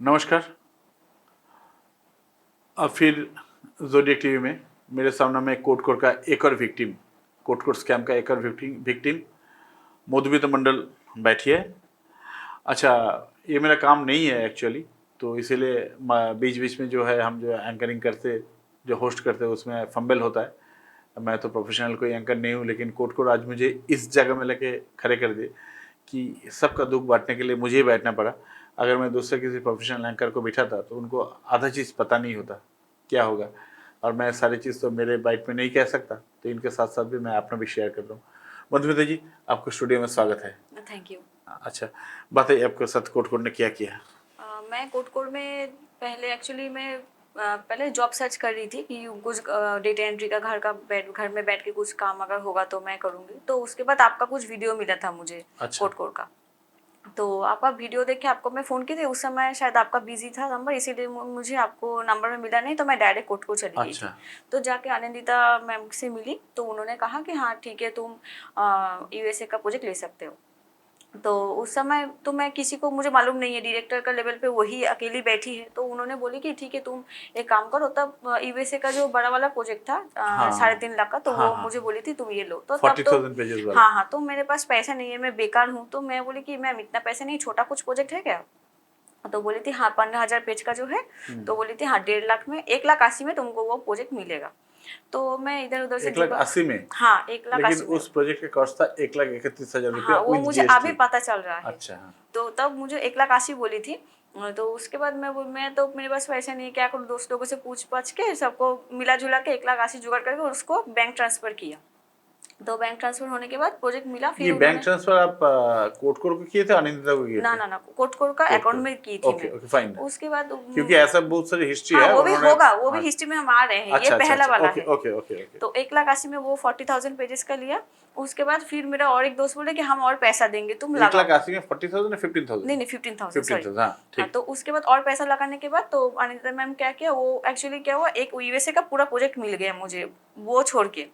नमस्कार। अब फिर ज़ोडिएक टीवी में मेरे सामने में कोटकोर का एक और विक्टिम, कोटकोर स्कैम का एक और विक्टिम मधुमिता मंडल बैठी है। अच्छा, ये मेरा काम नहीं है एक्चुअली, तो इसीलिए बीच बीच में जो है हम जो एंकरिंग करते, जो होस्ट करते हैं उसमें फंबल होता है। मैं तो प्रोफेशनल कोई एंकर नहीं हूँ, लेकिन कोटकोर आज मुझे इस जगह में लेके खड़े कर दिए कि सबका दुख बांटने के लिए मुझे ही बैठना पड़ा। अगर मैं दूसरे किसी प्रोफेशनल एंकर को बिठाता तो उनको आधा चीज़ पता नहीं होता क्या होगा, और मैं सारी चीज़ तो मेरे बाइट में नहीं कह सकता, तो इनके साथ साथ भी मैं अपना भी शेयर कर रहा हूँ। मधुमिता जी, आपको स्टूडियो में स्वागत है। Thank you. अच्छा, बताइए आपके साथ कोटकोर ने क्या किया? मैं कोटकोर में एक्चुअली मैं पहले जॉब सर्च कर रही थी कि कुछ डेटा एंट्री का घर में बैठ के कुछ काम अगर होगा तो मैं करूँगी। तो उसके बाद आपका कुछ वीडियो मिला था मुझे। अच्छा। कोटकोर का, तो आपका वीडियो देख के आपको मैं फ़ोन की थी। उस समय शायद आपका बिजी था नंबर, इसीलिए मुझे आपको नंबर में मिला नहीं, तो मैं डायरेक्ट कोटकोर चली गई थी। तो जाके आनंदिता मैम से मिली, तो उन्होंने कहा कि हाँ ठीक है, तुम यूएसए का प्रोजेक्ट ले सकते हो। तो उस समय तो मैं किसी को, मुझे मालूम नहीं है, डायरेक्टर का लेवल पे वही अकेली बैठी है। तो उन्होंने बोली कि ठीक है, तुम एक काम करो। तब यूएसए का जो बड़ा वाला प्रोजेक्ट था 3.5 लाख का, तो वो मुझे बोली थी तुम ये लो। तो तब तो 40,000 पेजेस वाला। हाँ, तो मेरे पास पैसा नहीं है, मैं बेकार हूँ। तो मैं बोली कि मैम इतना पैसा नहीं, छोटा कुछ प्रोजेक्ट है क्या? तो बोली थी हाँ 15,000 पेज का जो है। तो बोली थी हाँ 1.5 लाख में, 1,80,000 में तुमको वो प्रोजेक्ट मिलेगा। तो मैं इधर उधर से 1,80,000 में? हाँ 1,80,000 लेकिन उस प्रोजेक्ट का कॉस्ट था 1,31,000 रुपया हाँ, वो विद मुझे जीएसटी। अभी पता चल रहा है। अच्छा, हाँ। तो तब मुझे 1,80,000 बोली थी। तो उसके बाद मैं तो मेरे पास पैसा नहीं है, क्या करूँ, दोस्त लोगों से पूछ पाछ के सबको मिला जुला के 1,80,000 जुगाड़ करके उसको बैंक ट्रांसफर किया। तो बैंक ट्रांसफर होने के बाद प्रोजेक्ट मिला। फिर ये बैंक ट्रांसफर आप कोटकोर को किए थे, आनंदिता को किए थे? ना कोटकोर का अकाउंट में की थी ओके मैं। Okay fine. उसके बाद क्योंकि ऐसा बहुत सारी हिस्ट्री हाँ है, वो भी उन्होंने। होगा, वो भी हाँ। हिस्ट्री में हम आ रहे हैं। अच्छा ये अच्छा पहला अच्छा, वाला ओके है। Okay okay okay. तो 1,80,000 में वो 40,000 पेजेस का लिया। उसके बाद फिर मेरा और एक दोस्त बोले कि हम और पैसा देंगे, तुम लगाओ। 1,80,000 में 40,000 या 15,000? नहीं 15,000 सॉरी। 15,000, हाँ हाँ, ठीक। तो उसके बाद और पैसा लगाने के बाद तो अनिता मैम क्या किया, वो एक्चुअली क्या हुआ, एक यूएसए का पूरा प्रोजेक्ट मिल गया मुझे, वो छोड़ के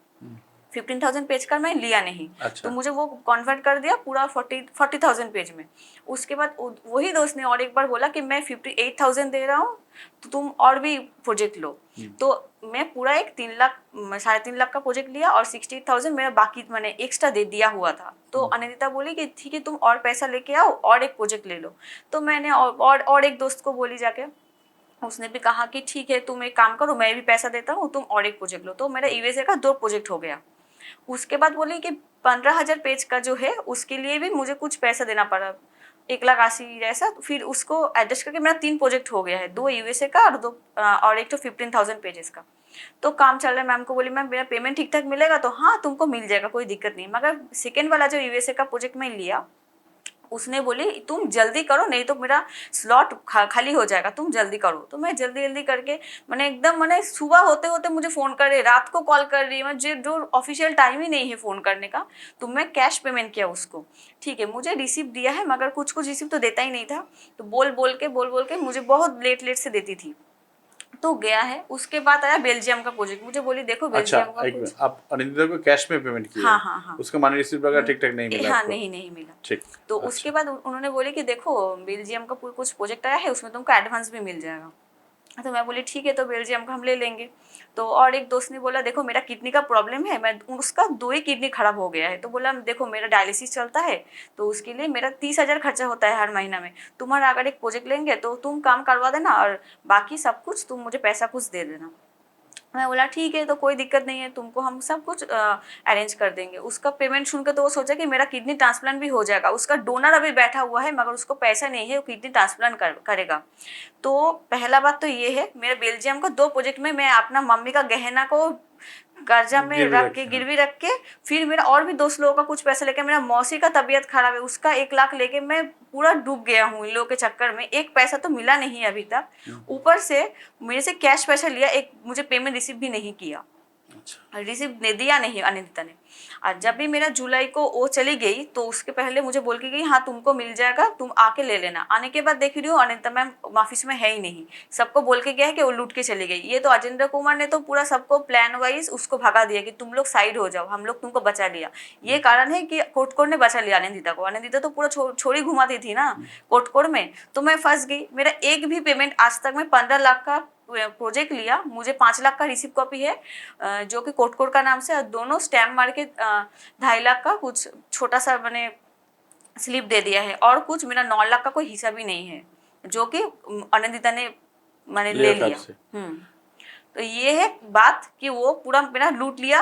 15,000 पेज का मैं लिया नहीं। अच्छा। तो मुझे वो कन्वर्ट कर दिया पूरा 40,000 पेज में। उसके बाद वही दोस्त ने और एक बार बोला कि मैं 58,000 दे रहा हूँ, तो तुम और भी प्रोजेक्ट लो। तो मैं पूरा एक 3 लाख 3.5 लाख का प्रोजेक्ट लिया और 68,000 मेरा बाकी मैंने एक्स्ट्रा दे दिया हुआ था। तो अनिता बोली कि ठीक है, तुम और पैसा लेके आओ और एक प्रोजेक्ट ले लो। तो मैंने और एक दोस्त को बोली जाके, उसने भी कहा कि ठीक है, तुम एक काम करो, मैं भी पैसा देता हूँ, तुम और एक प्रोजेक्ट लो। तो मेरा यूएसए का 2 प्रोजेक्ट हो गया। उसके बाद बोली कि 15,000 पेज का जो है उसके लिए भी मुझे कुछ पैसा देना पड़ा, 1,80,000 ऐसा। तो फिर उसको एडजस्ट करके मेरा 3 प्रोजेक्ट हो गया है, 2 यूएसए का और 2 और एक तो 15,000 पेजेस का। तो काम चल रहा है। मैम को बोली मैम मेरा पेमेंट ठीक ठाक मिलेगा? तो हाँ तुमको मिल जाएगा, कोई दिक्कत नहीं। मगर सेकेंड वाला जो यूएसए का प्रोजेक्ट मैं लिया, उसने बोली तुम जल्दी करो, नहीं तो मेरा स्लॉट खाली हो जाएगा, तुम जल्दी करो। तो मैं जल्दी जल्दी करके मैंने सुबह होते होते मुझे फ़ोन कर रही, रात को कॉल कर रही है, मुझे जो ऑफिशियल टाइम ही नहीं है फ़ोन करने का। तो मैं कैश पेमेंट किया उसको। ठीक है, मुझे रिसीव दिया है, मगर कुछ कुछ रिसीव तो देता ही नहीं था। तो बोल बोल के मुझे बहुत लेट से देती थी। तो गया है। उसके बाद आया बेल्जियम का प्रोजेक्ट। मुझे बोली देखो अच्छा, बेल्जियम का एक कुछ। आप अनिंदिता को कैश में पेमेंट किए? हाँ। उसका मनी रिसीव वगैरह ठीक ठाक नहीं मिला हाँ, आपको? नहीं मिला। ठीक। तो अच्छा। उसके बाद उन्होंने बोले कि देखो बेल्जियम का कुछ प्रोजेक्ट आया है, उसमें तुमको एडवांस भी मिल जाएगा। तो मैं बोली ठीक है, तो बेल्जियम का हम ले लेंगे। तो और एक दोस्त ने बोला देखो मेरा किडनी का प्रॉब्लम है, मैं उसका 2 ही किडनी खराब हो गया है। तो बोला देखो मेरा डायलिसिस चलता है, तो उसके लिए मेरा 30,000 खर्चा होता है हर महीना में। तुम्हारा अगर एक प्रोजेक्ट लेंगे तो तुम काम करवा देना और बाकी सब कुछ तुम मुझे पैसा कुछ दे देना। मैं बोला ठीक है, तो कोई दिक्कत नहीं है, तुमको हम सब कुछ अरेंज कर देंगे। उसका पेमेंट सुनकर तो वो सोचा कि मेरा किडनी ट्रांसप्लांट भी हो जाएगा। उसका डोनर अभी बैठा हुआ है, मगर उसको पैसा नहीं है, वो किडनी ट्रांसप्लांट करेगा। तो पहला बात तो ये है, मेरे बेल्जियम का 2 प्रोजेक्ट में मैं अपना मम्मी का गहना को कर्जा में रख के, गिरवी रख के, फिर मेरा और भी दोस्त लोगों का कुछ पैसा लेके, मेरा मौसी का तबीयत खराब है, उसका 1 लाख लेके मैं पूरा डूब गया हूँ इन लोगों के चक्कर में। एक पैसा तो मिला नहीं अभी तक। ऊपर से मेरे से कैश पैसा लिया, एक मुझे पेमेंट रिसीव भी नहीं किया। अच्छा। रिसीव ने दिया नहीं अनिंदिता ने। और जब भी मेरा जुलाई को वो चली गई तो उसके पहले मुझे बोल के गई हाँ तुमको मिल जाएगा, तुम आके ले लेना। आने के बाद देख रही हूँ अनिंदिता मैम ऑफिस में है ही नहीं, सबको बोल के गया है कि वो लूट के चली गई। ये तो अजेंद्र कुमार ने तो पूरा सबको प्लान वाइज उसको भगा दिया कि तुम लोग साइड हो जाओ, हम लोग तुमको बचा लिया। ये कारण है कि कोटकोर ने बचा लिया अनिंदिता को। अनिंदिता तो पूरा छोड़ी घुमाती थी ना कोटकोर में, तो मैं फंस गई। मेरा एक भी पेमेंट आज तक, मैं 15 लाख का प्रोजेक्ट लिया, मुझे 5 लाख का रिसिप्ट कॉपी है जो कि कोटकोर का नाम से, और दोनों स्टैम्प मार के 2.5 लाख का कुछ छोटा सा मैंने स्लिप दे दिया है, और कुछ मेरा 9 लाख का कोई हिसाब ही नहीं है जो कि अनिंदिता ने मैंने ले लिया था लिया। आपसे। तो ये है बात कि वो पूरा मेरा लूट लिया।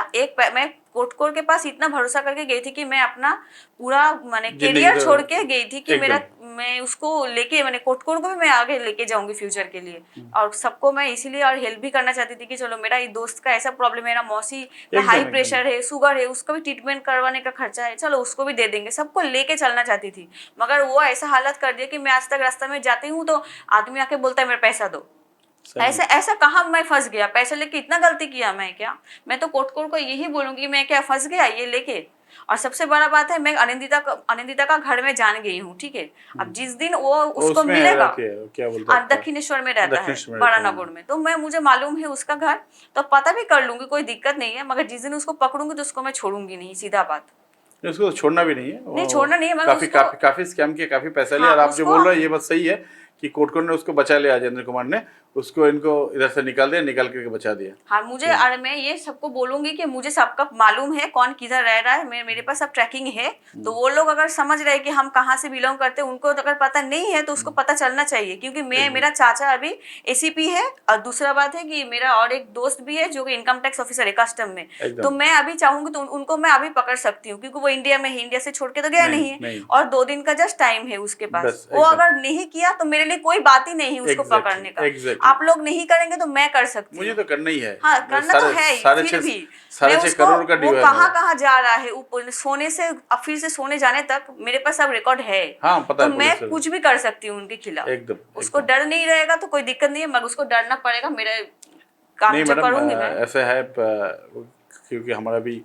मैं कोटकोर के पास इतना भरोसा करके गई थी कि मैं अपना पूरा मैंने जिंदगी करियर तो छोड़ के गई थी कि मेरा, एकदम। मैं उसको लेके, मैंने कोटकोर को भी मैं आगे लेके जाऊंगी फ्यूचर के लिए, और सबको मैं इसीलिए और हेल्प भी करना चाहती थी कि चलो मेरा ये दोस्त का ऐसा प्रॉब्लम है, मेरा मौसी का हाई एकदम एकदम। प्रेशर है, शुगर है, उसका भी ट्रीटमेंट करवाने का खर्चा है, चलो उसको भी दे देंगे, सबको लेके चलना चाहती थी। मगर वो ऐसा हालत कर दिया कि मैं आज तक रास्ते में जाती हूँ तो आदमी आके बोलता है मेरा पैसा दो। सही ऐसा है। ऐसा कहाँ मैं फंस गया, पैसे लेके इतना गलती किया मैं क्या? मैं तो कोटकोर को यही बोलूंगी मैं क्या फंस गया ये लेके। और सबसे बड़ा बात है, मैं अनिंदिता का घर में जान गई हूँ, ठीक है। अब जिस दिन वो वो उसको उसमें मिलेगा, रहती है, क्या बोलते हैं आपका, दक्षिणेश्वर में रहता है, दक्षिणेश्वर में रहता है। बड़ानागुड़ में, तो मैं मुझे मालूम है उसका घर, तो पता भी कर लूंगी, कोई दिक्कत नहीं है। मगर जिस दिन उसको पकड़ूंगी तो उसको मैं छोड़ूंगी नहीं, सीधा बात। उसको तो छोड़ना भी नहीं है, नहीं वो छोड़ना नहीं है, मगर काफी उसको, काफी काफी स्कैम किया, काफी पैसा लिया। हाँ और आप जो उसको, बोल रहे हैं ये बात सही है कि कोटकोर ने उसको बचा लिया, अजेंद्र कुमार ने उसको, इनको इधर से निकाल दिया, निकाल करके बचा दिया। हाँ मुझे, सही। और मैं ये सबको बोलूंगी कि मुझे सबका मालूम है कौन किधर रह रहा है, मेरे पास सब ट्रैकिंग है। तो वो लोग अगर समझ रहे हैं कि हम कहाँ से बिलोंग करते हैं, उनको अगर पता नहीं है तो उसको पता चलना चाहिए, क्योंकि एकदम मेरा चाचा अभी एसीपी है, और दूसरा बात है कि मेरा और एक दोस्त भी है जो कि इनकम टैक्स ऑफिसर है कस्टम में। तो एकदम। मैं अभी चाहूंगी तो उनको मैं अभी पकड़ सकती हूँ, क्योंकि वो इंडिया में है, इंडिया से छोड़ के तो गया नहीं नहीं है, नहीं, और 2 दिन का जस्ट टाइम है उसके पास। बस वो एकदम। अगर नहीं किया तो मेरे लिए कोई बात ही नहीं है उसको एग्जैक्टली पकड़ने का। एग्जैक्टली। आप लोग नहीं करेंगे तो मैं कर सकती मुझे हूँ। तो करना ही है। हाँ मैं करना तो है ही, फिर भी मैं साढ़े छः उसको, करोड़ का वो ड्यू है कहाँ मेरा। कहाँ जा रहा है ऊपर सोने से, अब फिर से सोने जाने तक मेरे पास सब रिकॉर्ड है। हाँ पता तो है, मैं पुलिस से। कुछ भी कर सकती हूँ उनके खिलाफ। एकदम उसको एकदम। डर नहीं रहेगा तो कोई दिक्कत नहीं है, मगर उसको डरना पड़ेगा। मेरे काम नहीं जब मैडम, करूंगी मैं। ऐसा है क्योंकि हमारा भी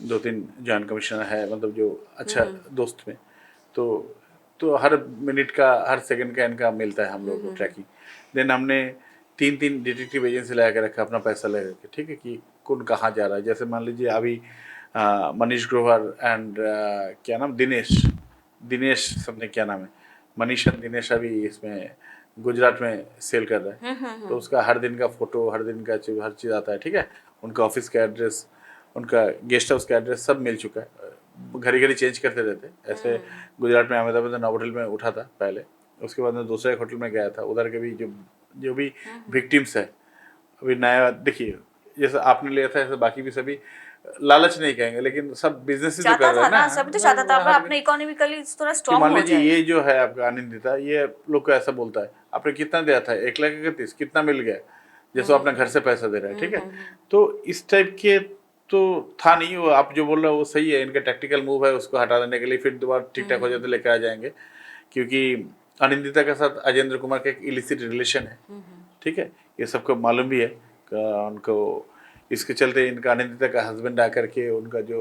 2-3 जॉइंट कमिश्नर है, मतलब जो अच्छा दोस्त में, तो हर मिनट का, हर सेकंड का इनका मिलता है हम लोग को ट्रैकिंग। देन हमने 3-3 डिटेक्टिव एजेंसी लगा के रखा अपना पैसा लगा के, ठीक है, कि कौन कहाँ जा रहा है। जैसे मान लीजिए अभी मनीष ग्रोवर एंड क्या नाम, दिनेश सबने, क्या नाम है, मनीष एंड दिनेश, अभी इसमें गुजरात में सेल कर रहा है। तो उसका हर दिन का फोटो, हर दिन का हर चीज़ आता है, ठीक है। उनका ऑफिस का एड्रेस, उनका गेस्ट हाउस का एड्रेस सब मिल चुका है। घड़ी घड़ी चेंज करते रहते। ऐसे गुजरात में अहमदाबाद में होटल में उठा था पहले, उसके बाद में दूसरे होटल में गया था। उधर के भी जो भी विक्टिम्स है, अभी नया देखिए, जैसे आपने लिया था ऐसे बाकी भी सभी, लालच नहीं कहेंगे लेकिन सब बिजनेस ही तो कर चाहता रहे था हैं ना, सभी तो चाहता था हर अपने इकोनॉमिकली थोड़ा कि स्ट्रांग मान हो लीजिए जाए। ये जो है आपका आनंदिता, ये लोग को ऐसा बोलता है आपने कितना दिया था, 1,31,000 कितना मिल गया, जैसे अपने घर से पैसा दे रहा है, ठीक है। तो इस टाइप के तो था नहीं। वो आप जो बोल रहे हो वो सही है, इनका टैक्टिकल मूव है उसको हटा देने के लिए, फिर दोबारा ठीक ठाक हो जाते लेके आ जाएंगे। क्योंकि अनिंदिता के साथ अजेंद्र कुमार का एक इलिसिट रिलेशन है, ठीक है, ये सबको मालूम भी है। उनको इसके चलते इनका अनिंदिता का हस्बैंड आकर के उनका जो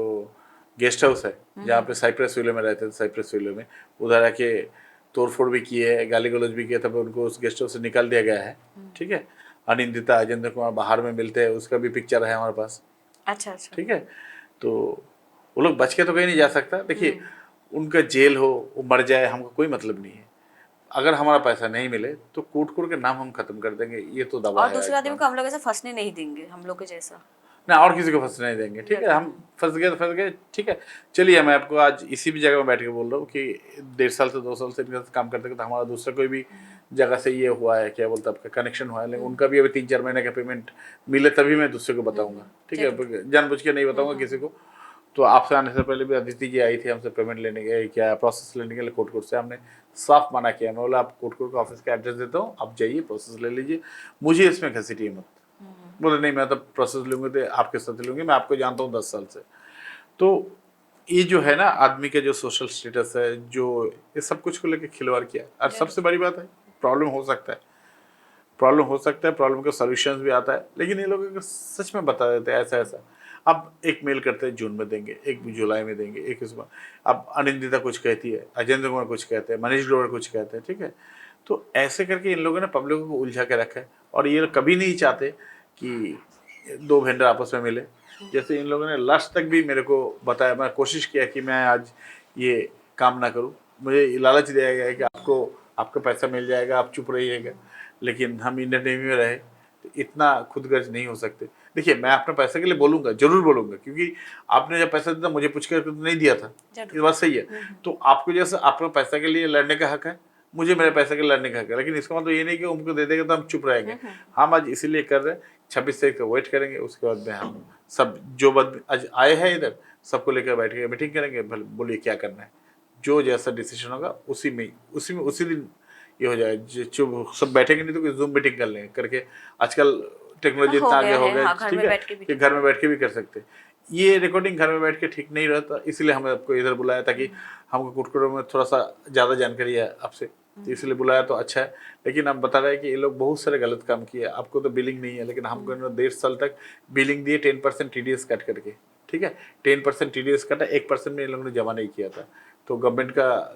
गेस्ट हाउस है जहाँ पे साइप्रस विलो में रहते थे, साइप्रस विलो में उधर आके तोड़फोड़ भी किए है, गाली गलौज भी किया, तब उनको उस गेस्ट हाउस से निकाल दिया गया है, ठीक है। अनिंदिता अजेंद्र कुमार बाहर में मिलते हैं, उसका भी पिक्चर है हमारे पास, अच्छा अच्छा। ठीक है। तो वो लोग बच के तो कहीं नहीं जा सकता। देखिए उनका जेल हो, वो मर जाए, हमको कोई मतलब नहीं है। अगर हमारा पैसा नहीं मिले तो कोट के नाम हम खत्म कर देंगे, ये तो दवा और है दूसरे आदमी आज। को हम लोग ऐसे फंसने नहीं देंगे, हम लोग के जैसा। ना और किसी को फंसने नहीं देंगे, ठीक है। हम फंस गए तो फंस गए, ठीक है। चलिए मैं आपको आज इसी भी जगह में बैठ के बोल रहा हूँ कि 1.5 साल से 2 साल से इनके साथ काम करते करते हमारा दूसरा कोई भी जगह से ये हुआ है, क्या बोलते हैं आपका, कनेक्शन हुआ है, लेकिन उनका भी अभी 3-4 महीने का पेमेंट मिले तभी मैं दूसरे को बताऊंगा, ठीक है। जानबूझ के नहीं बताऊंगा किसी को। तो आपसे आने से पहले भी अदिति जी आई थी हमसे पेमेंट लेने के, क्या प्रोसेस लेने के लिए कोट से। हमने साफ मना किया, मैं बोला आप कोट का ऑफिस का एड्रेस देता हूँ, आप जाइए प्रोसेस ले लीजिए, मुझे इसमें घसीटिए मत। बोले नहीं मैं तो प्रोसेस लूँगी तो आपके साथ लूँगी, मैं आपको जानता हूँ 10 साल से। तो ये जो है ना आदमी का जो सोशल स्टेटस है, जो ये सब कुछ को लेकर खिलवाड़ किया। और सबसे बड़ी बात है, प्रॉब्लम हो सकता है, प्रॉब्लम हो सकता है, प्रॉब्लम का सोल्यूशन भी आता है, लेकिन ये लोग अगर सच में बता देते हैं ऐसा ऐसा, अब एक मेल करते हैं जून में देंगे, एक जुलाई में देंगे, एक इसमें, अब अनिंदिता कुछ कहती है, अजेंद्र कुमार कुछ कहते हैं, मनीष ग्रोवर कुछ कहते हैं, ठीक है। तो ऐसे करके इन लोगों ने पब्लिक को उलझा के रखा है, और ये कभी नहीं चाहते कि दो वेंडर आपस में मिले। जैसे इन लोगों ने लास्ट तक भी मेरे को बताया, मैं कोशिश किया कि मैं आज ये काम ना करूं, मुझे लालच दिया गया है कि आपको आपका पैसा मिल जाएगा, आप चुप रहिएगा, लेकिन हम इंडियन नेवी में रहे तो इतना खुदगर्ज नहीं हो सकते। देखिए, मैं अपने पैसे के लिए बोलूंगा, जरूर बोलूंगा, क्योंकि आपने जब पैसा दिया मुझे पूछ कर तो नहीं दिया था, ये बात सही है। तो आपको जैसे आपका पैसा के लिए लड़ने का हक है, मुझे मेरे पैसे के लिए लड़ने का हक है, लेकिन इसका मतलब ये नहीं कि उनको दे देंगे तो हम चुप रहेंगे। हम आज इसीलिए कर रहे हैं, 26 तारीख को वेट करेंगे, उसके बाद में हम सब जो बात आज आए हैं इधर सबको लेकर बैठ के मीटिंग करेंगे, बोलिए क्या करना है, जो जैसा डिसीजन होगा उसी दिन ये हो जाए। जो सब बैठेंगे, नहीं तो कोई जूम मीटिंग कर लेंगे करके, आजकल टेक्नोलॉजी इतना आगे हो गया, ठीक है, कि घर में बैठ के भी कर सकते। ये रिकॉर्डिंग घर में बैठ के ठीक नहीं रहता, इसलिए हमें आपको इधर बुलाया, ताकि हमको कुटकुटों में थोड़ा सा ज़्यादा जानकारी है आपसे, तो इसलिए बुलाया तो अच्छा है। लेकिन आप बता रहे हैं कि ये लोग बहुत सारे गलत काम किए, आपको तो बिलिंग नहीं है, लेकिन हमको 1.5 साल तक बिलिंग दिए 10% TDS कट करके, ठीक है, 10% TDS कटा, 1% में इन लोगों ने जमा नहीं किया था। तो गवर्नमेंट का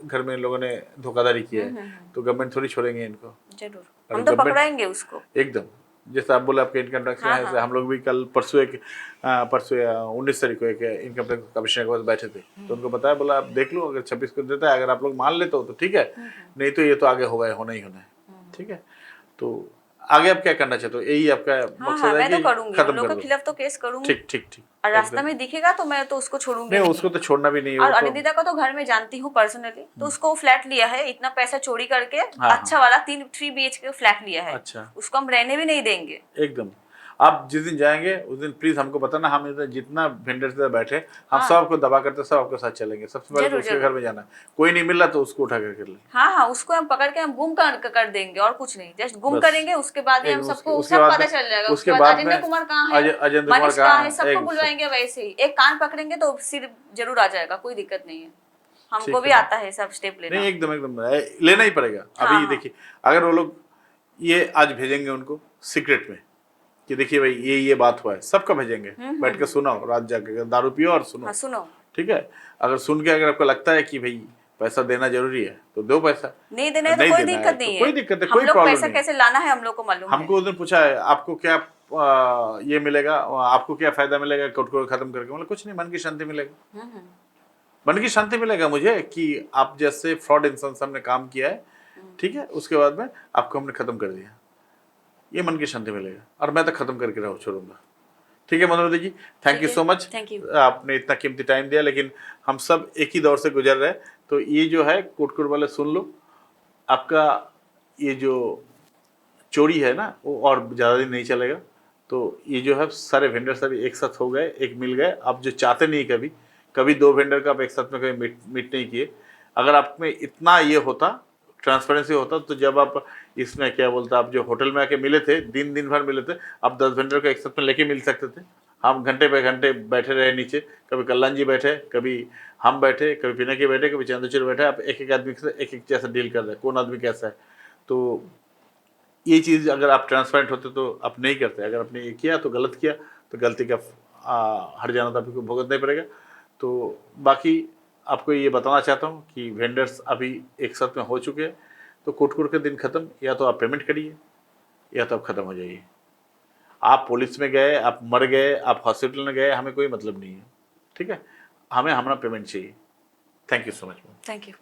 घर में इन लोगों ने धोखाधड़ी किया है, तो गवर्नमेंट थोड़ी छोड़ेंगे इनको, जरूर हम तो पकड़ाएंगे उसको एकदम। जैसे आप बोले आपके इनकम टैक्स में है, हम लोग भी कल परसों 19 तारीख को एक इनकम टैक्स कमिश्नर के पास बैठे थे, तो उनको बताया, बोला आप देख लो, अगर 26 को देता है, अगर आप लोग मान लेते हो तो ठीक है, नहीं तो ये तो आगे होगा, होना ही होना है, ठीक है। तो आगे आप क्या करना चाहते हो, यही आपका मकसद है? मैं तो कि करूंगी, खत्म उन लोगों कर के दो? खिलाफ तो केस करूंगी, ठीक ठीक ठीक, और रास्ता में दिखेगा तो मैं तो उसको छोड़ूंगी नहीं, उसको तो छोड़ना भी नहीं और हो। अनिंदिता को तो घर में जानती हूँ पर्सनली, तो उसको फ्लैट लिया है, इतना पैसा चोरी करके हाँ, अच्छा वाला 3 BHK फ्लैट लिया है, अच्छा, उसको हम रहने भी नहीं देंगे एकदम। आप जिस दिन जाएंगे उस दिन प्लीज हमको बताना, हम इधर जितना वेंडर से बैठे हम सब आपको दबा करते सब आपके साथ चलेंगे। सबसे पहले तो उसके घर में जाना है, कोई नहीं मिल रहा तो उसको उठा कर ले। हाँ, उसको हम पकड़ के हम गुम कर देंगे, और कुछ नहीं, जस्ट गुम करेंगे, उसके बाद ही हम सबको उसके सब बाद पता में- चल जाएगा। उसके बाद अजेंद्र में कुमार कहाँ है, अजेंद्र कुमार मनीष कहाँ कहाँ है, है, सबको बुलवाएंगे वैसे ही, एक कान पकड़ेंगे तो सिर जरूर आ जाएगा, कोई दिक्कत नहीं है, हमको भी आता है सब स्टेप लेना। नहीं, एकदम एकदम लेना ही पड़ेगा। अभी देखिए, अगर वो लोग ये आज भेजेंगे उनको सीक्रेट में कि देखिए भाई ये बात हुआ है, सबका भेजेंगे, बैठ के सुनाओ, रात जाके दारू पियो और सुनो, सुनो, ठीक है। अगर सुन के अगर आपको लगता है कि भाई पैसा देना जरूरी है तो दो पैसा, नहीं देना है तो कोई दिक्कत नहीं है, कोई दिक्कत है, हम कोई लोग प्रॉब्लम पैसा नहीं। कैसे लाना है हम लोग को मालूम है। हमको उस दिन पूछा है आपको क्या ये मिलेगा, आपको क्या फायदा मिलेगा कोर्ट को खत्म करके, मतलब कुछ नहीं, मन की शांति मिलेगा, मन की शांति मिलेगा मुझे कि आप जैसे फ्रॉड इंसान से हमने काम किया है, ठीक है, उसके बाद में आपको हमने खत्म कर दिया, ये मन की शांति मिलेगा, और मैं तो खत्म करके रहो छोड़ूंगा। ठीक है मनोरथ जी, थैंक यू सो मच, आपने इतना कीमती टाइम दिया, लेकिन हम सब एक ही दौर से गुजर रहे हैं, तो ये जो है कोटकुट वाले सुन लो, आपका ये जो चोरी है ना वो और ज़्यादा दिन नहीं चलेगा। तो ये जो है सारे वेंडर सभी एक साथ हो गए, एक मिल गए। आप जो चाहते नहीं कभी दो वेंडर का आप एक साथ में कभी मीट नहीं किए, अगर आप में इतना ये होता, ट्रांसपेरेंसी होता, तो जब आप इसमें क्या बोलता, आप जो होटल में आके मिले थे, दिन भर मिले थे, आप 10 वेंडर को एक साथ में लेके मिल सकते थे। हम घंटे पे घंटे बैठे रहे नीचे, कभी कल्याण जी बैठे, कभी हम बैठे, कभी पिनाकी बैठे, कभी चंद्रचूड़ बैठे, आप एक आदमी से एक जैसा डील कर रहे हैं, कौन आदमी कैसा है। तो ये चीज़ अगर आप ट्रांसपेरेंट होते तो आप नहीं करते, अगर आपने ये किया तो गलत किया, तो गलती का हट जाना तो आपको भुगतना ही पड़ेगा। तो बाकी आपको ये बताना चाहता हूँ कि वेंडर्स अभी एक साथ में हो चुके हैं, तो कुट के दिन ख़त्म, या तो आप पेमेंट करिए या तो आप ख़त्म हो जाइए। आप पुलिस में गए, आप मर गए, आप हॉस्पिटल में गए, हमें कोई मतलब नहीं है, ठीक है, हमें हमारा पेमेंट चाहिए। Thank you so much. Thank you.